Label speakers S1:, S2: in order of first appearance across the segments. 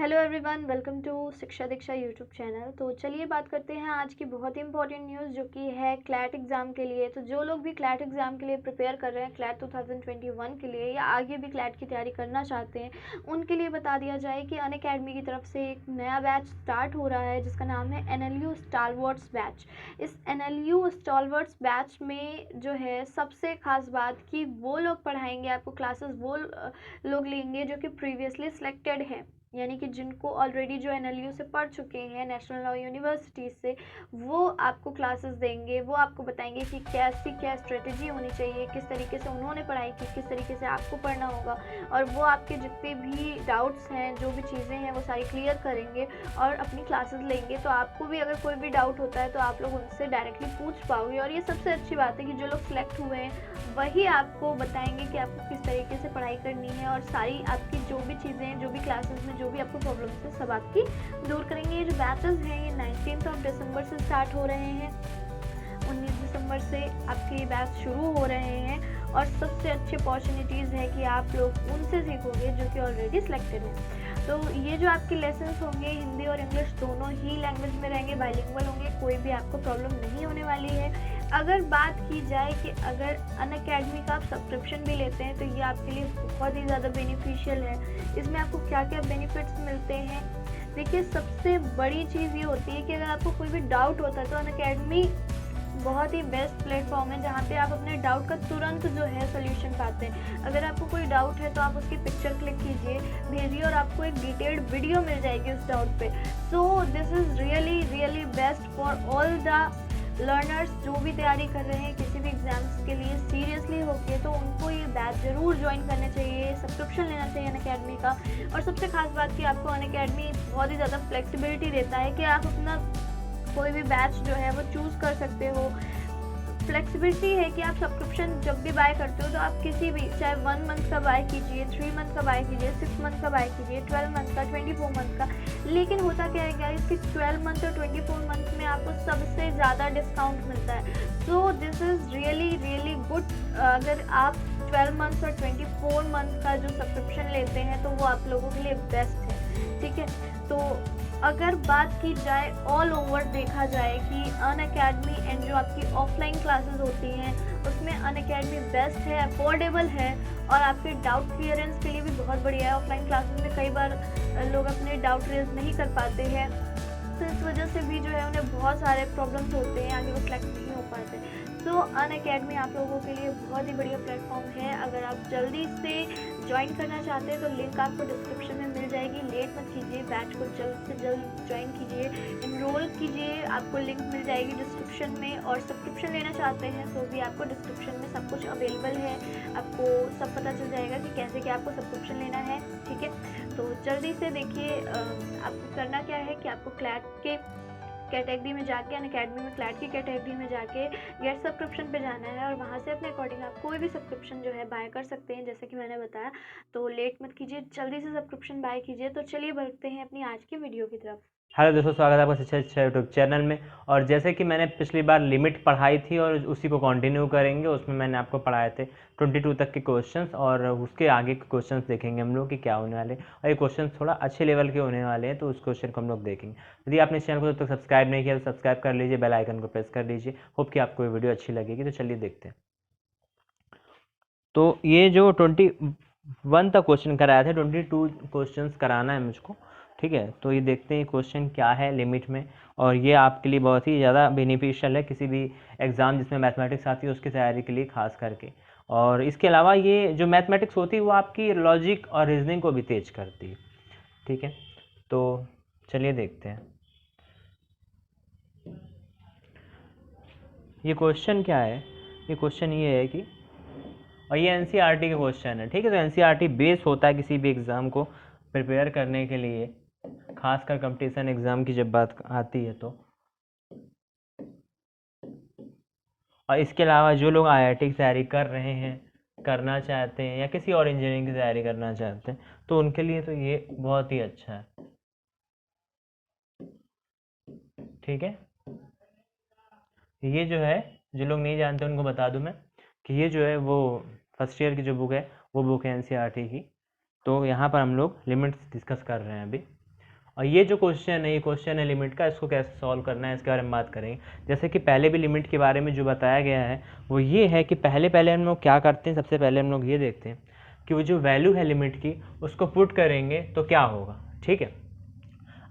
S1: Hello everyone, welcome to शिक्षा दीक्षा YouTube channel. तो चलिए बात करते हैं आज की बहुत ही इंपॉर्टेंट न्यूज़ जो कि है क्लैट एग्ज़ाम के लिए। तो जो लोग भी क्लैट एग्ज़ाम के लिए प्रिपेयर कर रहे हैं, क्लैट 2021 के लिए या आगे भी क्लैट की तैयारी करना चाहते हैं, उनके लिए बता दिया जाए कि अनअकैडमी की तरफ से एक नया बैच स्टार्ट हो रहा है जिसका नाम है NLU स्टालवर्ट्स बैच। इस NLU स्टालवर्ट्स बैच में जो है सबसे ख़ास बात कि वो लोग पढ़ाएंगे आपको क्लासेस, वो लोग लेंगे जो कि प्रीवियसली सिलेक्टेड हैं, यानी कि जिनको ऑलरेडी जो NLU से पढ़ चुके हैं नेशनल लॉ यूनिवर्सिटी से, वो आपको क्लासेस देंगे। वो आपको बताएंगे कि कैसी क्या स्ट्रेटजी होनी चाहिए, किस तरीके से उन्होंने पढ़ाई की, किस तरीके से आपको पढ़ना होगा, और वो आपके जितने भी डाउट्स हैं, जो भी चीज़ें हैं, वो सारी क्लियर करेंगे और अपनी क्लासेस लेंगे। तो आपको भी अगर कोई भी डाउट होता है तो आप लोग उनसे डायरेक्टली पूछ पाओगे। और ये सबसे अच्छी बात है कि जो लोग सिलेक्ट हुए हैं वही आपको बताएंगे कि आपको किस तरीके से पढ़ाई करनी है, और सारी आपकी जो भी चीज़ें हैं, जो भी क्लासेस में जो भी आपको प्रॉब्लम्स है, सब आपकी दूर करेंगे। ये जो बैचेस हैं ये 19 दिसंबर से स्टार्ट हो रहे हैं। 19 दिसंबर से आपके ये बैच शुरू हो रहे हैं, और सबसे अच्छी अपॉर्चुनिटीज़ है कि आप लोग उनसे सीखोगे जो कि ऑलरेडी सिलेक्टेड हैं। तो ये जो आपके लेसन्स होंगे हिंदी और इंग्लिश दोनों ही लैंग्वेज में रहेंगे, बाइलिंगुअल होंगे, कोई भी आपको प्रॉब्लम नहीं होने वाली है। अगर बात की जाए कि अगर अनअकैडमी का आप सब्सक्रिप्शन भी लेते हैं तो ये आपके लिए बहुत ही ज़्यादा बेनिफिशियल है। इसमें आपको क्या क्या बेनिफिट्स मिलते हैं, देखिए सबसे बड़ी चीज़ ये होती है कि अगर आपको कोई भी डाउट होता है तो अनअकैडमी बहुत ही बेस्ट प्लेटफॉर्म है जहाँ पे आप अपने डाउट का तुरंत जो है सोल्यूशन पाते हैं। अगर आपको कोई डाउट है तो आप उसकी पिक्चर क्लिक कीजिए, भेजिए, और आपको एक डिटेल्ड वीडियो मिल जाएगी उस डाउट पे। So this is really best for all the learners जो भी तैयारी कर रहे हैं किसी भी एग्जाम्स के लिए सीरियसली होके, तो उनको ये बैच ज़रूर ज्वाइन करना चाहिए, सब्सक्रिप्शन लेना चाहिए अनअकैडमी का। और सबसे खास बात कि आपको अनअकैडमी बहुत ही ज़्यादा फ्लेक्सिबिलिटी देता है कि आप अपना कोई भी बैच जो है वो चूज़ कर सकते हो। फ्लेक्सिबिलिटी है कि आप सब्सक्रिप्शन जब भी बाय करते हो तो आप किसी भी, चाहे 1 मंथ का बाय कीजिए, 3 मंथ का बाय कीजिए, 6 मंथ का बाय कीजिए, 12 मंथ का, 24 मंथ का। लेकिन होता क्या है गाइस कि 12 मंथ और 24 मंथ में आपको सबसे ज़्यादा डिस्काउंट मिलता है। So this is really good. अगर आप 12 मंथ और 24 मंथ का जो सब्सक्रिप्शन लेते हैं तो वो आप लोगों के लिए बेस्ट है, ठीक है। तो अगर बात की जाए ऑल ओवर देखा जाए कि अनअकैडमी एंड जो आपकी ऑफलाइन क्लासेस होती हैं उसमें अनअकैडमी बेस्ट है, अफोर्डेबल है, और आपके डाउट क्लियरेंस के लिए भी बहुत बढ़िया है। ऑफलाइन क्लासेस में कई बार लोग अपने डाउट रेज नहीं कर पाते हैं, तो इस वजह से भी जो है उन्हें बहुत सारे प्रॉब्लम्स होते हैं, आगे वो सिलेक्ट नहीं हो पाते। सो अनअकैडमी आप लोगों के लिए बहुत ही बढ़िया प्लेटफॉर्म है। अगर आप जल्दी से ज्वाइन करना चाहते हैं तो लिंक आपको डिस्क्रिप्शन में मिल जाएगी। लेट मत कीजिए, बैच को जल्द से जल्द ज्वाइन कीजिए, इनरोल कीजिए, आपको लिंक मिल जाएगी डिस्क्रिप्शन में। और सब्सक्रिप्शन लेना चाहते हैं तो भी आपको डिस्क्रिप्शन में सब कुछ अवेलेबल है, आपको सब पता चल जाएगा कि कैसे क्या आपको सब्सक्रिप्शन लेना है, ठीक है। तो जल्दी से देखिए, आपको करना क्या है कि आपको क्लैट के कैटेगरी में जाके, अनअकैडमी में क्लैट की कैटेगरी में जाके गेट सब्सक्रिप्शन पे जाना है, और वहाँ से अपने अकॉर्डिंग आप कोई भी सब्सक्रिप्शन जो है बाय कर सकते हैं, जैसे कि मैंने बताया। तो लेट मत कीजिए, जल्दी से सब्सक्रिप्शन बाय कीजिए। तो चलिए बढ़ते हैं अपनी आज की वीडियो की तरफ।
S2: हेलो दोस्तों, स्वागत है आपका शिक्षा यूट्यूब चैनल में। और जैसे कि मैंने पिछली बार लिमिट पढ़ाई थी और उसी को कंटिन्यू करेंगे। उसमें मैंने आपको पढ़ाए थे 22 तक के क्वेश्चंस, और उसके आगे के क्वेश्चंस देखेंगे हम लोग कि क्या होने वाले। और ये क्वेश्चन थोड़ा अच्छे लेवल के होने वाले हैं, तो उस क्वेश्चन को हम लोग देखेंगे। यदि आपने इस चैनल को तब तक सब्सक्राइब नहीं किया तो सब्सक्राइब कर लीजिए, बेल आइकन को प्रेस कर लीजिए। होप कि आपको ये वीडियो अच्छी लगेगी। तो चलिए देखते हैं। तो ये जो 21 तक क्वेश्चन कराया था, 22 क्वेश्चन कराना है मुझको, ठीक है। तो ये देखते हैं क्वेश्चन क्या है लिमिट में, और ये आपके लिए बहुत ही ज़्यादा बेनिफिशियल है किसी भी एग्ज़ाम जिसमें मैथमेटिक्स आती है उसकी तैयारी के लिए खास करके। और इसके अलावा ये जो मैथमेटिक्स होती है वो आपकी लॉजिक और रीजनिंग को भी तेज करती है, ठीक है। तो चलिए देखते हैं ये क्वेश्चन क्या है। ये क्वेश्चन ये है कि, और ये NCERT का क्वेश्चन है, ठीक है। तो NCERT बेस होता है किसी भी एग्ज़ाम को प्रिपेयर करने के लिए, खासकर कंपटीशन एग्ज़ाम की जब बात आती है तो। और इसके अलावा जो लोग IIT की तैयारी कर रहे हैं, करना चाहते हैं, या किसी और इंजीनियरिंग की तैयारी करना चाहते हैं, तो उनके लिए तो ये बहुत ही अच्छा है, ठीक है। ये जो है, जो लोग नहीं जानते उनको बता दूं मैं कि ये जो है वो फर्स्ट ईयर की जो बुक है वो बुक है NCERT की। तो यहाँ पर हम लोग लिमिट्स डिस्कस कर रहे हैं अभी। और ये जो क्वेश्चन है, ये क्वेश्चन है लिमिट का, इसको कैसे सॉल्व करना है इसके बारे में बात करेंगे। जैसे कि पहले भी लिमिट के बारे में जो बताया गया है वो ये है कि पहले हम लोग क्या करते हैं, सबसे पहले हम लोग ये देखते हैं कि वो जो वैल्यू है लिमिट की उसको पुट करेंगे तो क्या होगा। ठीक है,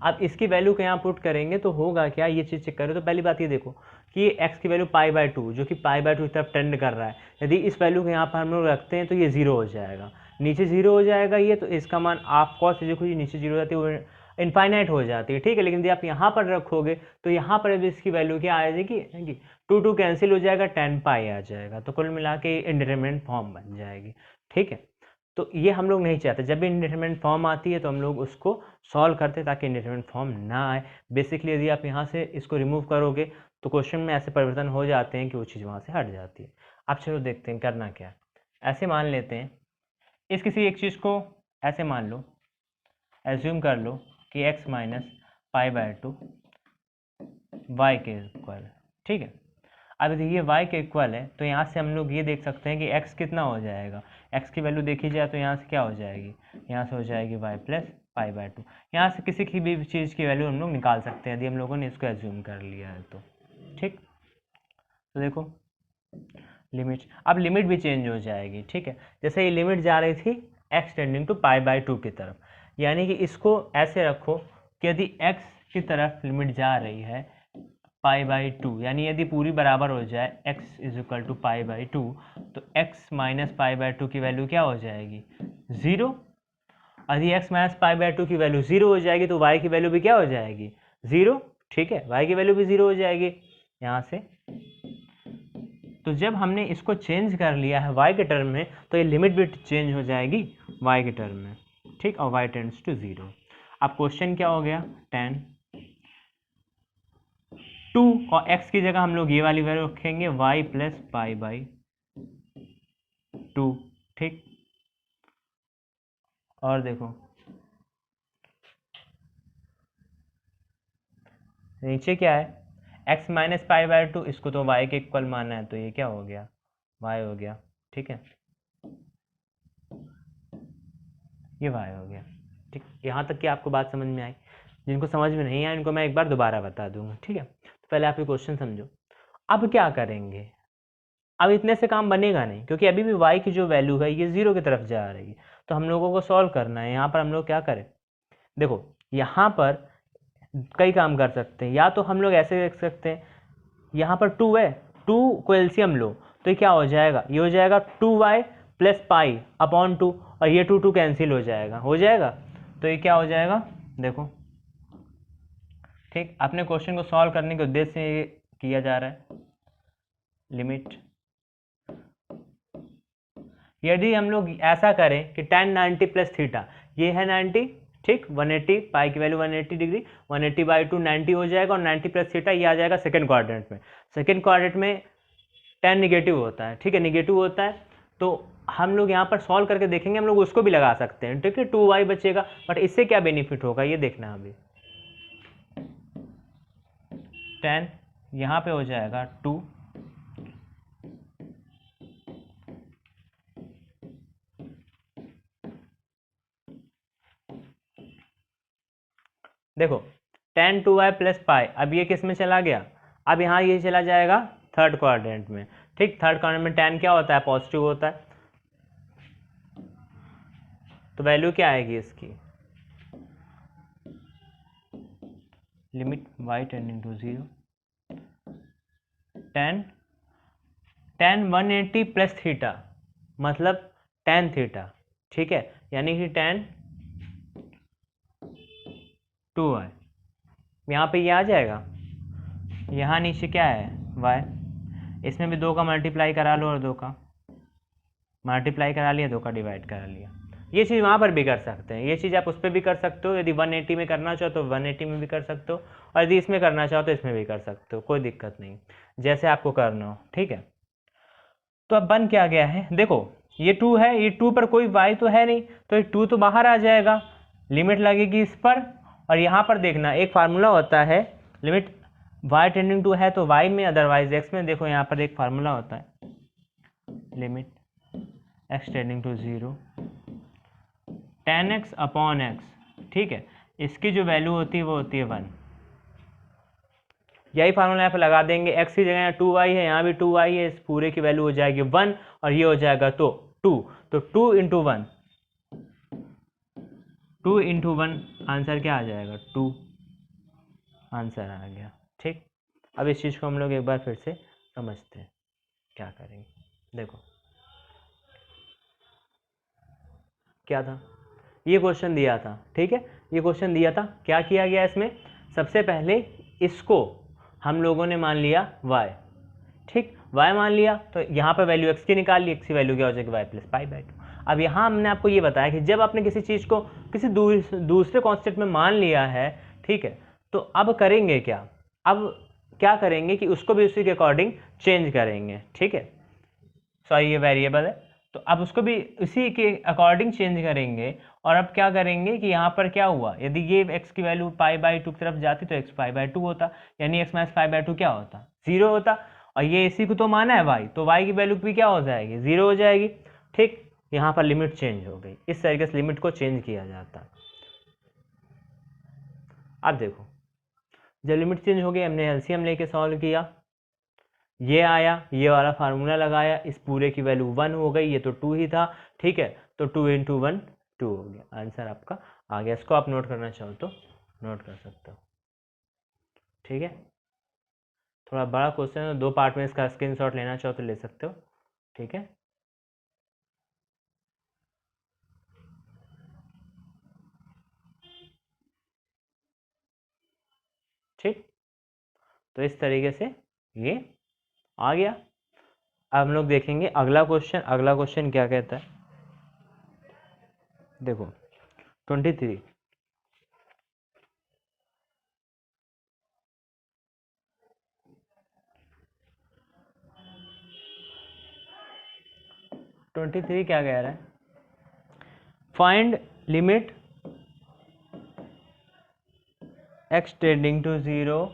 S2: अब इसकी वैल्यू को यहाँ पुट करेंगे तो होगा क्या, ये चीज़ चेक करें। तो पहली बात ये देखो कि ये x की वैल्यू π/2 जो कि π/2 की तरफ टेंड कर रहा है, यदि इस वैल्यू को यहाँ पर हम लोग रखते हैं तो ये 0 हो जाएगा, नीचे 0 हो जाएगा ये, तो इसका मान आप कॉस देखो ये नीचे 0 हो जाती है, वो इनफाइनाइट हो जाती है। ठीक है, लेकिन यदि आप यहाँ पर रखोगे तो यहाँ पर इसकी वैल्यू क्या आ जाएगी, 2 कैंसिल हो जाएगा, 10 पाई आ जाएगा, तो कुल मिला के इंडिटरमिनेट फॉर्म बन जाएगी। ठीक है, तो ये हम लोग नहीं चाहते, जब भी इंडिटरमिनेट फॉर्म आती है तो हम लोग उसको सॉल्व करते हैं ताकि इंडिटरमिनेट फॉर्म ना आए। बेसिकली यदि आप यहाँ से इसको रिमूव करोगे तो क्वेश्चन में ऐसे परिवर्तन हो जाते हैं कि वो चीज़ वहाँ से हट जाती है। अब चलो देखते हैं करना क्या है। ऐसे मान लेते हैं, इस किसी एक चीज़ को ऐसे मान लो, एज्यूम कर लो कि x माइनस π/2 y के इक्वल। ठीक है, अब यदि ये y के इक्वल है तो यहाँ से हम लोग ये देख सकते हैं कि x कितना हो जाएगा, x की वैल्यू देखी जाए तो यहाँ से क्या हो जाएगी, यहाँ से हो जाएगी y प्लस π/2। यहाँ से किसी की भी चीज़ की वैल्यू हम लोग निकाल सकते हैं यदि हम लोगों ने इसको एज्यूम कर लिया है तो। ठीक, तो देखो लिमिट, अब लिमिट भी चेंज हो जाएगी। ठीक है, जैसे ये लिमिट जा रही थी x टेंडिंग टू π/2 की तरफ, यानी कि इसको ऐसे रखो कि यदि x की तरफ लिमिट जा रही है π/2, यानी यदि पूरी बराबर हो जाए x इज इक्वल टू π/2 तो x माइनस π/2 की वैल्यू क्या हो जाएगी, 0। यदि x माइनस π/2 की वैल्यू 0 हो जाएगी तो y की वैल्यू भी क्या हो जाएगी, 0। ठीक है, y की वैल्यू भी 0 हो जाएगी यहाँ से। तो जब हमने इसको चेंज कर लिया है y के टर्म में तो ये लिमिट भी चेंज हो जाएगी y के टर्म में। ठीक, और y टेंड्स टू 0। अब क्वेश्चन क्या हो गया, tan 2 और x की जगह हम लोग ये वाली वैल्यू रखेंगे y प्लस π/2। ठीक, और देखो नीचे क्या है, x माइनस π/2, इसको तो y के इक्वल मानना है तो ये क्या हो गया, y हो गया। ठीक है, ये y हो गया। ठीक, यहाँ तक कि आपको बात समझ में आई। जिनको समझ में नहीं आया इनको मैं एक बार दोबारा बता दूंगा। ठीक है, तो पहले आप ये क्वेश्चन समझो। अब क्या करेंगे, अब इतने से काम बनेगा नहीं क्योंकि अभी भी y की जो वैल्यू है ये 0 की तरफ जा रही है, तो हम लोगों को सॉल्व करना है। यहाँ पर हम लोग क्या करें, देखो यहाँ पर कई काम कर सकते हैं, या तो हम लोग ऐसे देख सकते हैं, यहाँ पर 2 है, 2 को एलसीएम लो तो ये क्या हो जाएगा, ये हो जाएगा 2y प्लस π/2 और ये 2 कैंसिल हो जाएगा, तो ये क्या हो जाएगा, देखो। ठीक, अपने क्वेश्चन को सॉल्व करने के उद्देश्य से ये किया जा रहा है। लिमिट, यदि हम लोग ऐसा करें कि tan 90 प्लस थीटा, ये है 90, ठीक, 180, पाई की वैल्यू 180 डिग्री, 180/2 90 हो जाएगा, और 90 प्लस थीटा ये आ जाएगा सेकंड क्वाड्रेंट में। सेकंड क्वाड्रेंट में tan निगेटिव होता है। ठीक है, निगेटिव होता है तो हम लोग यहाँ पर सॉल्व करके देखेंगे, हम लोग उसको भी लगा सकते हैं। ठीक है, 2y बचेगा, बट इससे क्या बेनिफिट होगा ये देखना। अभी tan यहाँ पे हो जाएगा 2, देखो tan 2y प्लस पाई, अब ये किस में चला गया, अब यहाँ ये चला जाएगा थर्ड क्वाड्रेंट में। ठीक, थर्ड क्वाड्रेंट में tan क्या होता है, पॉजिटिव होता है, तो वैल्यू क्या आएगी इसकी, limit y tending to 0, tan 180 plus theta मतलब tan थीटा। ठीक है, यानी कि tan 2y, यहाँ पे ये आ जाएगा, यहाँ नीचे क्या है y, इसमें भी 2 का मल्टीप्लाई करा लो और 2 का मल्टीप्लाई करा लिया, 2 का डिवाइड करा लिया। ये चीज़ वहाँ पर भी कर सकते हैं, ये चीज़ आप उस पर भी कर सकते हो, यदि 180 में करना चाहो तो 180 में भी कर सकते हो, और यदि इसमें करना चाहो तो इसमें भी कर सकते हो, कोई दिक्कत नहीं, जैसे आपको करना हो। ठीक है, तो अब बन क्या गया है, देखो ये 2 है, ये 2 पर कोई y तो है नहीं, तो ये 2 तो बाहर आ जाएगा, लिमिट लगेगी इस पर। और यहाँ पर देखना एक फार्मूला होता है, लिमिट y टेंडिंग टू है तो y में, अदरवाइज x में। देखो यहाँ पर एक फार्मूला होता है, limit x tending to 0 tan x upon x। ठीक है, इसकी जो वैल्यू होती है वो होती है 1। यही फार्मूला यहाँ पे लगा देंगे, x की जगह 2y है, यहाँ भी 2y है, इस पूरे की वैल्यू हो जाएगी 1 और ये हो जाएगा तो 2। तो 2 इंटू 1, 2 इंटू 1 आंसर क्या आ जाएगा 2 आंसर आ गया। ठीक, अब इस चीज़ को हम लोग एक बार फिर से समझते हैं क्या करेंगे। देखो क्या था, ये क्वेश्चन दिया था, ठीक है, ये क्वेश्चन दिया था, क्या किया गया इसमें, सबसे पहले इसको हम लोगों ने मान लिया y, ठीक, y मान लिया तो यहाँ पर वैल्यू x की निकाल ली, x की वैल्यू क्या हो जाएगी y प्लस पाई बाई 2। अब यहाँ हमने आपको ये बताया कि जब आपने किसी चीज़ को किसी दूसरे कॉन्स्टेंट में मान लिया है, ठीक है, तो अब करेंगे क्या, अब क्या करेंगे कि उसको भी उसी के अकॉर्डिंग चेंज करेंगे, ठीक है, सॉरी ये वेरिएबल है तो अब उसको भी उसी के अकॉर्डिंग चेंज करेंगे। और अब क्या करेंगे कि यहाँ पर क्या हुआ, यदि ये x की वैल्यू पाई बाई 2 की तरफ जाती तो x पाई बाई 2 होता, यानी x माइनस पाई बाई 2 क्या होता, 0 होता। और ये इसी को तो माना है y, तो y की वैल्यू भी क्या हो जाएगी, 0 हो जाएगी। ठीक, यहाँ पर लिमिट चेंज हो गई, इस तरीके से लिमिट को चेंज किया जाता। अब देखो जब लिमिट चेंज हो गई, हमने एलसीएम लेके सॉल्व किया, ये आया, ये वाला फार्मूला लगाया, इस पूरे की वैल्यू 1 हो गई, ये तो 2 ही था, ठीक है, तो 2 इंटू 1 2 हो गया, आंसर आपका आ गया। इसको आप नोट करना चाहो तो नोट कर सकते हो, ठीक है, थोड़ा बड़ा क्वेश्चन है, 2 पार्ट में इसका स्क्रीनशॉट लेना चाहो तो ले सकते हो, ठीक है। ठीक, तो इस तरीके से ये आ गया। अब हम लोग देखेंगे अगला क्वेश्चन, अगला क्वेश्चन क्या कहता है, देखो 23 क्या कह रहा है, find limit x tending to 0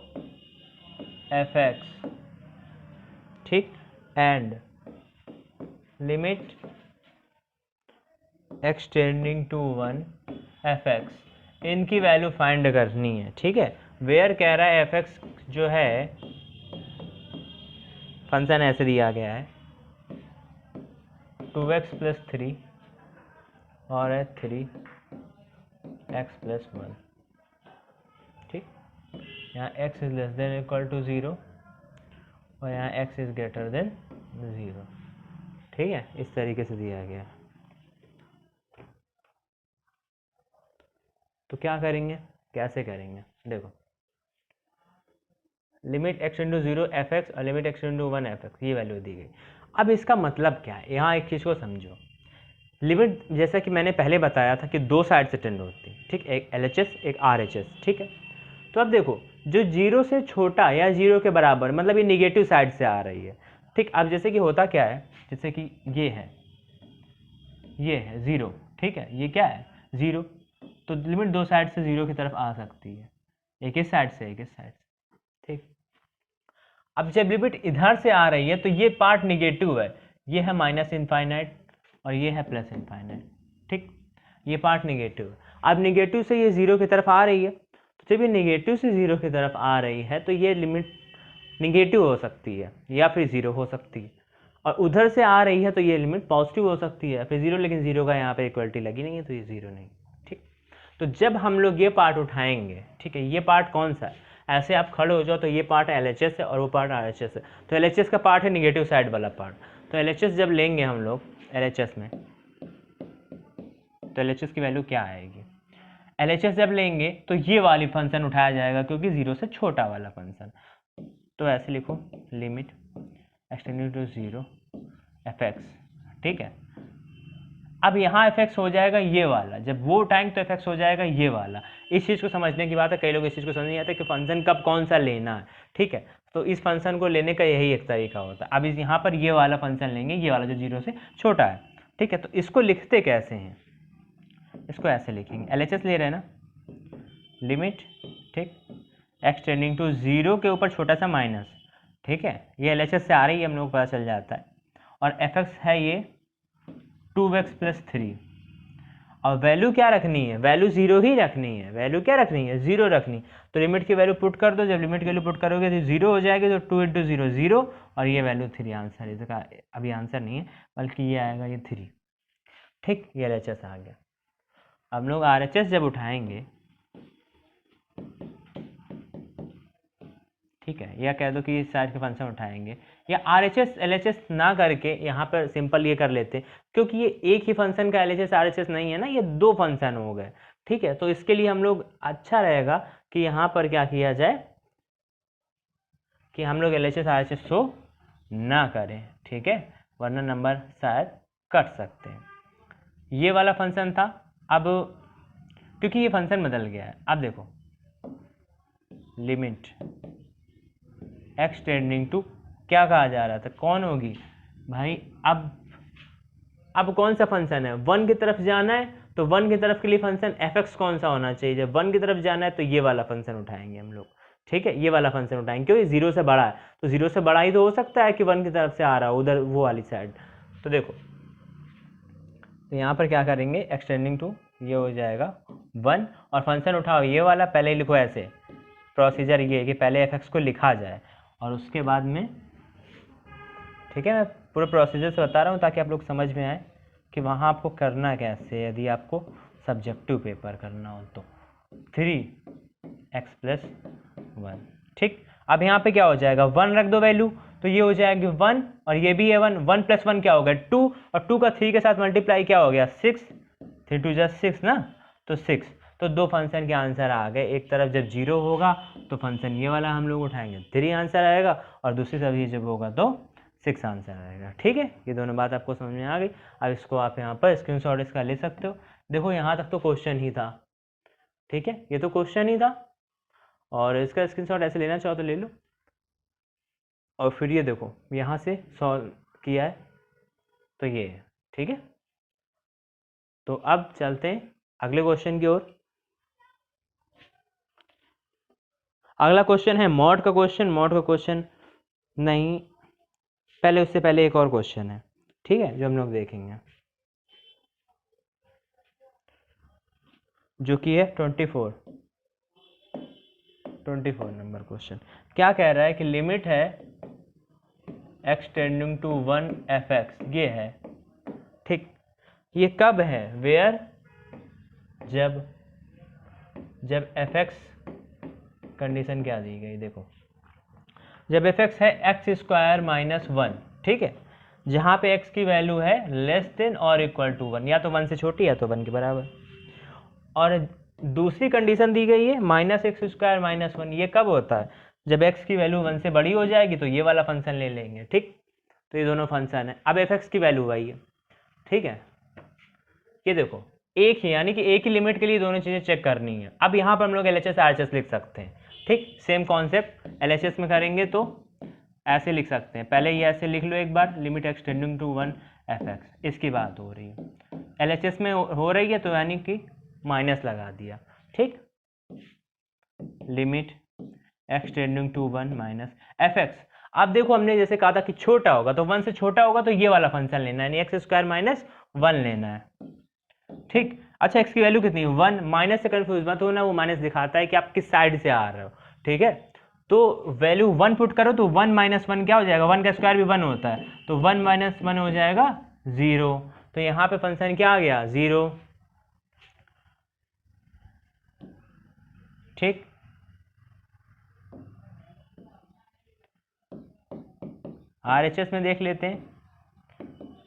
S2: fx, ठीक, and limit x tending to 1 fx, इनकी वैल्यू फाइंड करनी है, ठीक है। वेयर कह रहा है fx जो है फंक्शन ऐसे दिया गया है 2x प्लस 3 और है 3x प्लस 1, ठीक, यहाँ x is less than equal to 0 और यहाँ x इज ग्रेटर देन 0, ठीक है, इस तरीके से दिया गया। तो क्या करेंगे, कैसे करेंगे, देखो लिमिट x इंटू 0 fx और लिमिट x इंटू 1 fx, ये वैल्यू दी गई। अब इसका मतलब क्या है, यहाँ एक चीज़ को समझो, लिमिट जैसा कि मैंने पहले बताया था कि 2 साइड से टेंड होती है, ठीक, एक LHS एक RHS, ठीक है। तो अब देखो जो 0 से छोटा या 0 के बराबर, मतलब ये निगेटिव साइड से आ रही है, ठीक। अब जैसे कि होता क्या है, जैसे कि ये है 0, ठीक है, ये क्या है 0, तो लिमिट 2 साइड से 0 की तरफ आ सकती है, एक इस साइड से एक इस साइड से, ठीक। अब जब लिमिट इधर से आ रही है तो ये पार्ट निगेटिव है, ये है माइनस इनफाइनाइट और ये है प्लस इनफाइनाइट, ठीक, ये पार्ट निगेटिव है। अब निगेटिव से ये 0 की तरफ आ रही है, तो जब ये निगेटिव से 0 की तरफ आ रही है तो ये लिमिट निगेटिव हो सकती है या फिर 0 हो सकती है, और उधर से आ रही है तो ये लिमिट पॉजिटिव हो सकती है फिर 0, लेकिन 0 का यहाँ पे इक्वलिटी लगी नहीं है तो ये 0 नहीं, ठीक। तो जब हम लोग ये पार्ट उठाएंगे, ठीक है, ये पार्ट कौन सा है, ऐसे आप खड़े हो जाओ तो ये पार्ट LHS है और वो पार्ट RHS है, तो LHS का पार्ट है निगेटिव साइड वाला पार्ट, तो LHS जब लेंगे हम लोग LHS में, तो LHS की वैल्यू क्या आएगी, LHS जब लेंगे तो ये वाली फंक्शन उठाया जाएगा क्योंकि 0 से छोटा वाला फंक्शन, तो ऐसे लिखो लिमिट एक्सटेंडिंग टू 0 fx, ठीक है। अब यहाँ fx हो जाएगा ये वाला, जब वो उठाएंगे तो fx हो जाएगा ये वाला। इस चीज़ को समझने की बात है, कई लोग इस चीज़ को समझ नहीं आता कि फंक्शन कब कौन सा लेना है, ठीक है, तो इस फंक्शन को लेने का यही एक तरीका होता है। अब इस यहाँ पर ये वाला फंक्शन लेंगे, ये वाला जो 0 से छोटा है, ठीक है, तो इसको लिखते कैसे हैं, इसको ऐसे लिखेंगे, LHS ले रहे हैं ना, लिमिट, ठीक, x टेंडिंग टू 0 के ऊपर छोटा सा माइनस, ठीक है, ये LHS से आ रही है हम लोग को पता चल जाता है, और fx है ये 2x प्लस 3, और वैल्यू क्या रखनी है, वैल्यू जीरो ही रखनी है, वैल्यू क्या रखनी है, जीरो रखनी। तो लिमिट की वैल्यू पुट कर दो, जब लिमिट की वैल्यू पुट करोगे तो जीरो हो जाएगी, तो 2 × 0 0 और ये वैल्यू 3 आंसर। इसका अभी आंसर नहीं है बल्कि ये आएगा ये 3। ठीक, ये LHS आ गया। अब लोग RHS जब उठाएंगे, ठीक है, या कह दो कि इस साइड के फंक्शन उठाएंगे, या RHS LHS ना करके यहाँ पर सिंपल ये कर लेते हैं, क्योंकि ये एक ही फंक्शन का LHS RHS नहीं है ना, ये 2 फंक्शन हो गए। ठीक है, तो इसके लिए हम लोग अच्छा रहेगा कि यहाँ पर क्या किया जाए कि हम लोग LHS RHS शो ना करें। ठीक है, वरना नंबर शायद कट सकते हैं। ये वाला फंक्शन था, अब क्योंकि ये फंक्शन बदल गया है, अब देखो लिमिट x टेंडिंग टू क्या कहा जा रहा था, कौन होगी भाई। अब कौन सा फंक्शन है, 1 की तरफ जाना है, तो 1 की तरफ के लिए फंक्शन fx कौन सा होना चाहिए। जब 1 की तरफ जाना है तो ये वाला फंक्शन उठाएंगे हम लोग। ठीक है, ये वाला फंक्शन उठाएंगे, क्योंकि 0 से बड़ा है, तो 0 से बड़ा ही तो हो सकता है कि 1 की तरफ से आ रहा हो उधर वो वाली साइड। तो देखो, तो यहाँ पर क्या करेंगे, एक्सटेंडिंग टू ये हो जाएगा 1 और फंक्शन उठाओ ये वाला, पहले ही लिखो ऐसे। प्रोसीजर ये है कि पहले fx को लिखा जाए और उसके बाद में, ठीक है, मैं पूरे प्रोसीजर से बता रहा हूँ ताकि आप लोग समझ में आए कि वहाँ आपको करना कैसे, यदि आपको सब्जेक्टिव पेपर करना हो तो 3x + 1। ठीक, अब यहाँ पे क्या हो जाएगा, 1 रख दो वैल्यू, तो ये हो जाएगी 1 और ये भी है 1, 1 + 1 क्या हो गया 2, और 2 का 3 के साथ मल्टीप्लाई क्या हो गया 6, 3 × 2 = 6 ना, तो 6। तो 2 फंक्शन के आंसर आ गए। एक तरफ जब 0 होगा तो फंक्शन ये वाला हम लोग उठाएंगे, 3 आंसर आएगा, और दूसरी तरफ ये जब होगा तो 6 आंसर आएगा। ठीक है, ये दोनों बात आपको समझ में आ गई। अब इसको आप यहाँ पर स्क्रीनशॉट इसका ले सकते हो। देखो यहाँ तक तो क्वेश्चन ही था, ठीक है, ये तो क्वेश्चन ही था, और इसका स्क्रीनशॉट ऐसे लेना चाहो तो ले लो। और फिर ये देखो यहाँ से सॉल्व किया है तो ये है। ठीक है, तो अब चलते हैं अगले क्वेश्चन की ओर। अगला क्वेश्चन है मॉड का क्वेश्चन। मॉड का क्वेश्चन नहीं, पहले उससे पहले एक और क्वेश्चन है, ठीक है, जो हम लोग देखेंगे, जो कि है 24 नंबर क्वेश्चन। क्या कह रहा है कि लिमिट है x टेंडिंग टू 1 fx, ये है। ठीक, ये कब है, वेयर, जब fx कंडीशन क्या दी गई, देखो जब fx है x² - 1, ठीक है, जहाँ पे x की वैल्यू है < और = 1, या तो 1 से छोटी या तो 1 के बराबर। और दूसरी कंडीशन दी गई है -x² - 1, ये कब होता है, जब x की वैल्यू 1 से बड़ी हो जाएगी तो ये वाला फंक्शन ले लेंगे। ठीक, तो ये दोनों फंक्शन है। अब fx की वैल्यू आई है, ठीक है, ये देखो एक ही, यानी कि एक ही लिमिट के लिए दोनों चीज़ें चेक करनी है। अब यहाँ पर हम लोग LHS RHS लिख सकते हैं। ठीक, सेम कॉन्सेप्ट LHS में करेंगे तो ऐसे लिख सकते हैं, पहले ये ऐसे लिख लो एक बार, limit x tending to 1 fx, इसकी बात हो रही है। LHS में हो रही है तो यानी कि माइनस लगा दिया। ठीक, limit x tending to 1 - fx। अब देखो हमने जैसे कहा था कि छोटा होगा तो 1 से छोटा होगा तो ये वाला फंक्शन लेना है, यानी x² - 1 लेना है। ठीक, अच्छा x की वैल्यू कितनी है 1, माइनस से कंफ्यूज मत होना, वो माइनस दिखाता है कि आप किस साइड से आ रहे हो। ठीक है, तो वैल्यू 1 पुट करो तो 1 - 1 क्या हो जाएगा, 1 का स्क्वायर भी 1 होता है, तो 1 - 1 हो जाएगा 0। तो यहाँ पे फंक्शन क्या आ गया 0। ठीक, RHS में देख लेते हैं,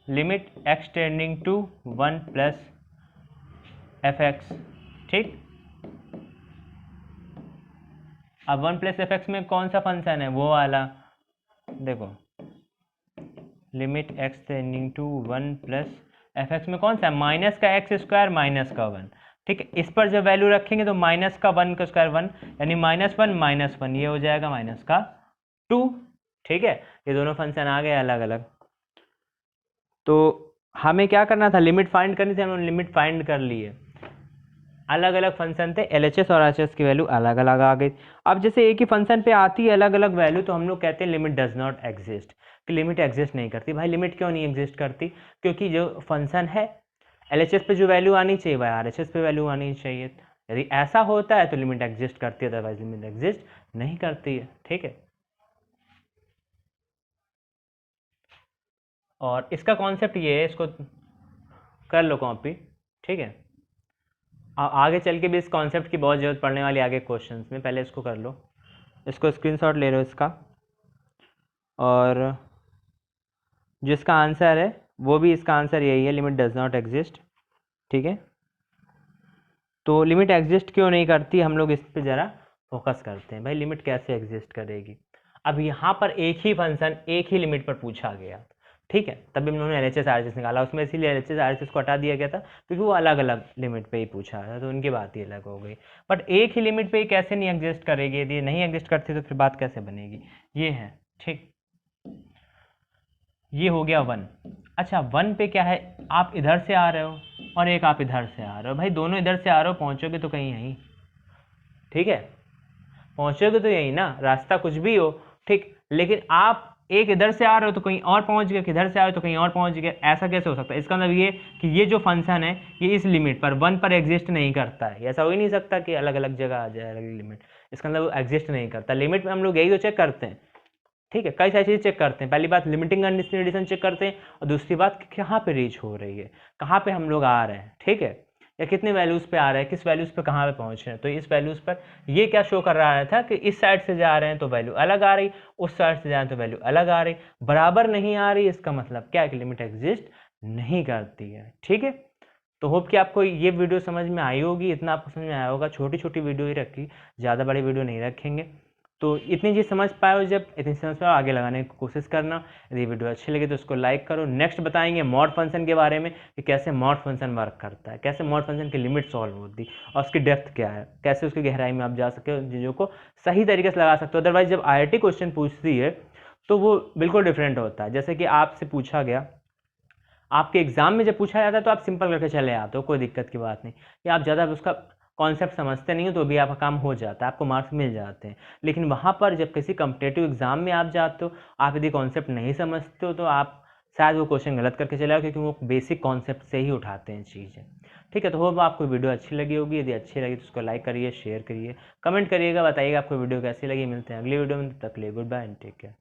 S2: limit x tending to 1 + fx। ठीक, अब 1 + fx में कौन सा फंक्शन है, वो वाला, देखो limit x tending to 1 + fx में कौन सा है, माइनस का x² माइनस का 1। ठीक है, इस पर जब वैल्यू रखेंगे तो माइनस का 1 का स्क्वायर 1, यानी -1 - 1, ये हो जाएगा -2। ठीक है, ये दोनों फंक्शन आ गए अलग अलग। तो हमें क्या करना था, लिमिट फाइंड करनी थी, हमने लिमिट फाइंड कर ली है। अलग अलग फंक्शन थे, LHS और RHS की वैल्यू अलग अलग आ गई। अब जैसे एक ही फंक्शन पे आती है अलग अलग वैल्यू, तो हम लोग कहते हैं लिमिट डज नॉट एग्जिस्ट, कि लिमिट एग्जिस्ट नहीं करती। भाई लिमिट क्यों नहीं एग्जिस्ट करती, क्योंकि जो फंक्शन है LHS पे जो वैल्यू आनी चाहिए वह RHS पे वैल्यू आनी चाहिए। यदि ऐसा होता है तो लिमिट एग्जिस्ट करती है, अदरवाइज लिमिट एग्जिस्ट नहीं करती है। ठीक है, और इसका कॉन्सेप्ट ये है, इसको कर लो कॉपी। ठीक है, आगे चल के भी इस कॉन्सेप्ट की बहुत ज़रूरत पड़ने वाली आगे क्वेश्चंस में, पहले इसको कर लो। इसको स्क्रीनशॉट ले लो इसका, और जो इसका आंसर है वो भी इसका आंसर यही है, लिमिट डज नॉट एग्जिस्ट। ठीक है, तो लिमिट एग्जिस्ट क्यों नहीं करती, हम लोग इस पर ज़रा फोकस करते हैं। भाई लिमिट कैसे एग्जिस्ट करेगी। अब यहाँ पर एक ही फंक्शन एक ही लिमिट पर पूछा गया, ठीक है, तभी हम लोगों ने LHS RHS निकाला उसमें, इसीलिए LHS RHS को हटा दिया गया था क्योंकि वो अलग अलग लिमिट पे ही पूछा था, तो उनकी बात ही अलग हो गई। बट एक ही लिमिट पे ही कैसे नहीं एग्जिस्ट करेगी, यदि नहीं एग्जिस्ट करती तो फिर बात कैसे बनेगी, ये है। ठीक, ये हो गया 1। अच्छा 1 पे क्या है, आप इधर से आ रहे हो और एक आप इधर से आ रहे हो, भाई दोनों इधर से आ रहे हो, पहुंचोगे तो कहीं यहीं। ठीक है, पहुंचोगे तो यहीं ना, रास्ता कुछ भी हो। ठीक, लेकिन आप एक इधर से आ रहे हो तो कहीं और पहुंच गए, किधर से आ रहे हो तो कहीं और पहुंच गए, ऐसा कैसे हो सकता है। इसका मतलब ये कि ये जो फंक्शन है ये इस लिमिट पर 1 पर एग्जिस्ट नहीं करता है। ऐसा हो ही नहीं सकता कि अलग अलग जगह आ जाए अलग लिमिट, इसका मतलब एग्जिस्ट नहीं करता। लिमिट में हम लोग यही तो चेक करते हैं। ठीक है, कई सारी चीज़ें चेक करते हैं। पहली बात लिमिटिंग कंडीशन चेक करते हैं, और दूसरी बात कहाँ पे रीच हो रही है, कहाँ पे हम लोग आ रहे हैं। ठीक है, या कितने वैल्यूज़ पे आ रहे हैं, किस वैल्यूज़ पे कहाँ पे पहुँच रहे हैं। तो इस वैल्यूज़ पर ये क्या शो कर रहा था कि इस साइड से जा रहे हैं तो वैल्यू अलग आ रही, उस साइड से जा रहे हैं तो वैल्यू अलग आ रही, बराबर नहीं आ रही। इसका मतलब क्या है कि लिमिट एग्जिस्ट नहीं करती है। ठीक है, तो होप कि आपको ये वीडियो समझ में आई होगी, इतना आपको समझ में आया होगा। छोटी छोटी वीडियो ही रखी, ज़्यादा बड़ी वीडियो नहीं रखेंगे। तो इतनी चीज़ समझ पाए हो, जब इतनी समझ पाए आगे लगाने की कोशिश करना। यदि वीडियो अच्छी लगी तो उसको लाइक करो। नेक्स्ट बताएंगे मॉड फंक्शन के बारे में कि कैसे मॉड फंक्शन वर्क करता है, कैसे मॉड फंक्शन की लिमिट सॉल्व होती है और उसकी डेप्थ क्या है, कैसे उसकी गहराई में आप जा सकते हो, चीज़ों को सही तरीके से लगा सकते हो। अदरवाइज जब IIT क्वेश्चन पूछती है तो वो बिल्कुल डिफरेंट होता है। जैसे कि आपसे पूछा गया, आपके एग्जाम में जब पूछा जाता है तो आप सिंपल करके चले आते हो, कोई दिक्कत की बात नहीं, कि आप ज़्यादा उसका कॉन्सेप्ट समझते नहीं हो तो भी आपका काम हो जाता है, आपको मार्क्स मिल जाते हैं। लेकिन वहाँ पर जब किसी कम्पिटेटिव एग्जाम में आप जाते हो, आप यदि कॉन्सेप्ट नहीं समझते हो तो आप शायद वो क्वेश्चन गलत करके चले आओ, क्योंकि वो बेसिक कॉन्सेप्ट से ही उठाते हैं चीज़ें। ठीक है, तो होप आपको वीडियो अच्छी लगी होगी। यदि अच्छी लगी तो उसको लाइक करिए, शेयर करिए, कमेंट करिएगा, बताइएगा आपको वीडियो कैसी लगी। मिलते हैं अगली वीडियो में, तब तक के लिए good bye and take care.